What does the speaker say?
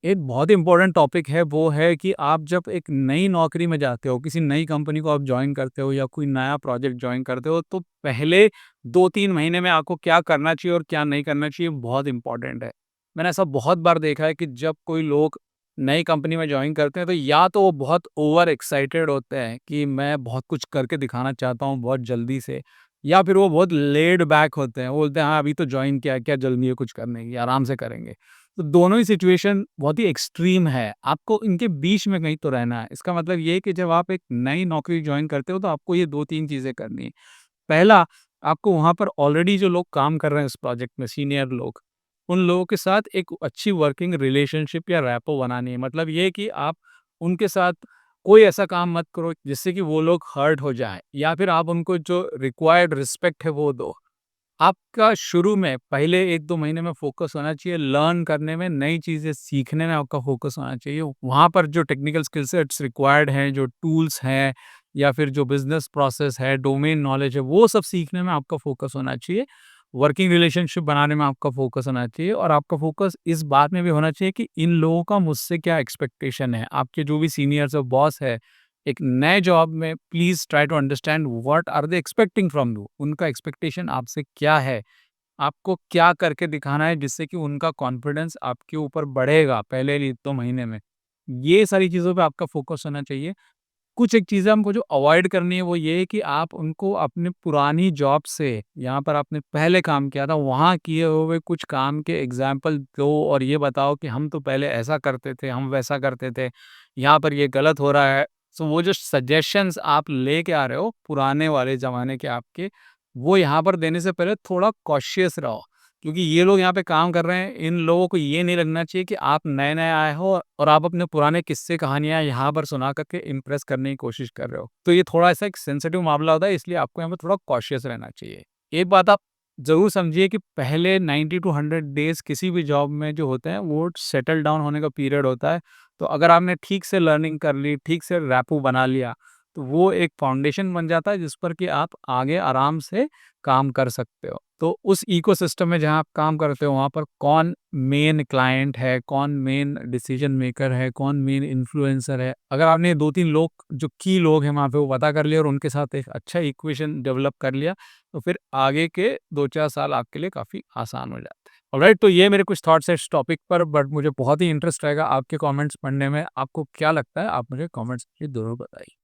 एक बहुत important topic है, वो है कि आप जब एक नई नौकरी में जाते हो, किसी नई कंपनी को आप जॉइन करते हो या कोई नया प्रोजेक्ट जॉइन करते हो, तो पहले 2-3 महीने में आपको क्या करना चाहिए और क्या नहीं करना चाहिए, बहुत इम्पोर्टेंट है। मैंने ऐसा बहुत बार देखा है कि जब कोई लोग नई कंपनी में जॉइन करते हैं, तो या तो वो बहुत ओवर एक्साइटेड होते हैं कि मैं बहुत कुछ करके दिखाना चाहता हूँ बहुत जल्दी से, या फिर वो बहुत लेड बैक होते हैं। वो बोलते हैं, "हाँ, अभी तो जॉइन किया है, क्या जल्दी है कुछ करने की, आराम से करेंगे।" तो दोनों ही सिचुएशन बहुत ही एक्सट्रीम है। आपको इनके बीच में कहीं तो रहना है। इसका मतलब ये है कि जब आप एक नई नौकरी जॉइन करते हो तो आपको ये 2-3 चीज़ें करनी है। पहला, आपको वहाँ पर ऑलरेडी जो लोग काम कर रहे हैं उस प्रोजेक्ट में सीनियर लोग, उन लोगों के साथ एक अच्छी वर्किंग रिलेशनशिप या रैपो बनानी है। मतलब ये कि आप उनके साथ कोई ऐसा काम मत करो जिससे कि वो लोग हर्ट हो जाएँ, या फिर आप उनको जो रिक्वायर्ड रिस्पेक्ट है वो दो। आपका शुरू में पहले 1-2 महीने में फ़ोकस होना चाहिए लर्न करने में, नई चीज़ें सीखने में आपका फ़ोकस होना चाहिए। वहाँ पर जो टेक्निकल स्किल सेट्स रिक्वायर्ड हैं, जो टूल्स हैं या फिर जो बिज़नेस प्रोसेस है, डोमेन नॉलेज है, वो सब सीखने में आपका फ़ोकस होना चाहिए। वर्किंग रिलेशनशिप बनाने में आपका फ़ोकस होना चाहिए, और आपका फ़ोकस इस बात में भी होना चाहिए कि इन लोगों का मुझसे क्या एक्सपेक्टेशन है। आपके जो भी सीनियर्स और बॉस है, एक नए जॉब में please try to understand what are they expecting from you. उनका एक्सपेक्टेशन आपसे क्या है? आपको क्या करके दिखाना है जिससे कि उनका कॉन्फिडेंस आपके ऊपर बढ़ेगा पहले 1-2 महीने में। ये सारी चीज़ों पे आपका फ़ोकस होना चाहिए। कुछ एक चीज़ें हमको जो अवॉइड करनी है वो ये है कि आप उनको अपने पुरानी जॉब से, यहाँ पर आपने पहले काम किया था, वहाँ किए हुए कुछ काम के एग्ज़ाम्पल दो और ये बताओ कि हम तो पहले ऐसा करते थे, हम वैसा करते थे, यहाँ पर ये गलत हो रहा है। सो वो जो सजेशंस आप लेके आ रहे हो पुराने वाले ज़माने के आपके, वो यहाँ पर देने से पहले थोड़ा कॉशियस रहो। क्योंकि ये लोग यहाँ पे काम कर रहे हैं, इन लोगों को ये नहीं लगना चाहिए कि आप नए-नए आए हो और आप अपने पुराने किस्से कहानियाँ यहाँ पर सुना कर के इम्प्रेस करने की कोशिश कर रहे हो। तो ये थोड़ा-सा एक सेंसिटिव मामला होता है, इसलिए आपको यहाँ पे थोड़ा कॉशियस रहना चाहिए। एक बात आप ज़रूर समझिए कि पहले 90 टू 100 डेज़ किसी भी जॉब में जो होते हैं, वो सेटल डाउन होने का पीरियड होता है। तो अगर आपने ठीक से लर्निंग कर ली, ठीक से रैपो बना लिया, तो वो एक फाउंडेशन बन जाता है जिस पर कि आप आगे आराम से काम कर सकते हो। तो उस इकोसिस्टम में जहाँ आप काम करते हो, वहाँ पर कौन मेन क्लाइंट है, कौन मेन डिसीजन मेकर है, कौन मेन इन्फ्लुएंसर है। अगर आपने 2-3 लोग जो की लोग हैं वहाँ पे वो पता कर लिया और उनके साथ एक अच्छा इक्वेशन डेवलप कर लिया, तो फिर आगे के 2-4 साल आपके लिए काफ़ी आसान हो जाते हैं। ऑलराइट, तो ये मेरे कुछ थॉट्स हैं इस टॉपिक पर, बट मुझे बहुत ही इंटरेस्ट रहेगा आपके कमेंट्स पढ़ने में। आपको क्या लगता है? आप मुझे कमेंट्स में ज़रूर बताइए।